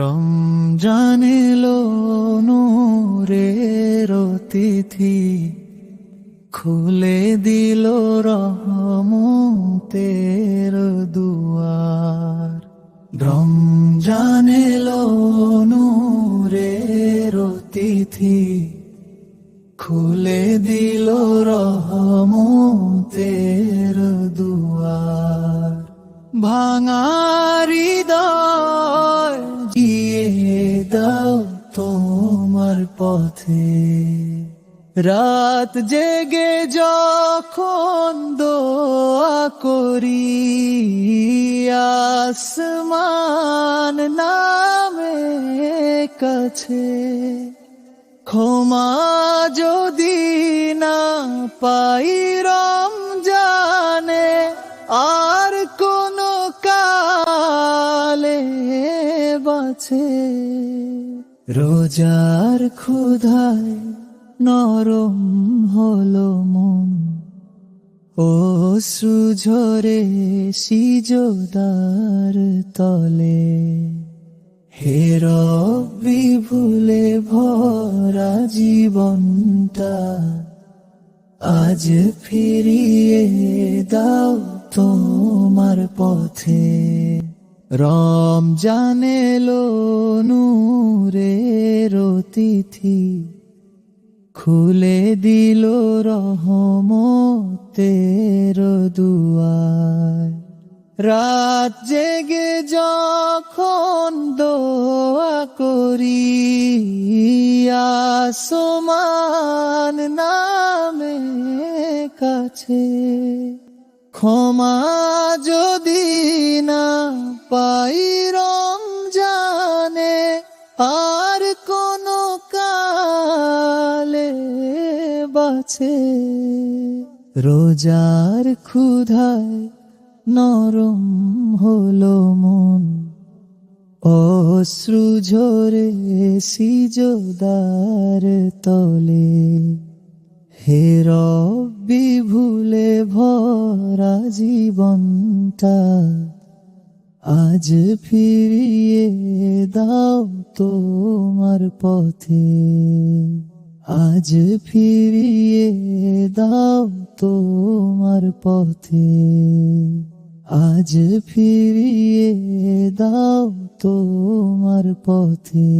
রমজান এলো নূরের তিথি, খুলে দিল রহমতের দুয়ার। রমজান এলো নূরের তিথি, খুলে দিল রহমতের দুয়ার। ভাঙা হৃদয় দিয়ে দাও তোমার পথে, রাত জেগে যখন দোয়া করি, আসমান নামে কাছে। ক্ষমা যদি না পাই রমজানে, আর কোন কালে বাঁচে। রোজার ক্ষুধায় নরম হলো মন, অশ্রু ঝরে সিজদার তলে। হে রব্বি ভুলে ভরা জীবনটা, আজ ফিরিয়ে দাও তোমার পথে। রমজান এলো নূরের তিথি, খুলে দিল রহমতের দুয়ার। রাত জেগে যখন দোয়া করি, আসমান নামে কাছে। ক্ষমা যদি না পাই রমজানে, আর কোন কালে বাঁচে। রোজার ক্ষুধায় নরম হলো মন, অশ্রু ঝরে সিজদার তলে। হে রব্বি ভুলে ভরা জীবনটা, আজ ফিরিয়ে দাও তোমার পথে। আজ ফিরিয়ে দাও তোমার পথে। আজ ফিরিয়ে দাও তোমার পথে।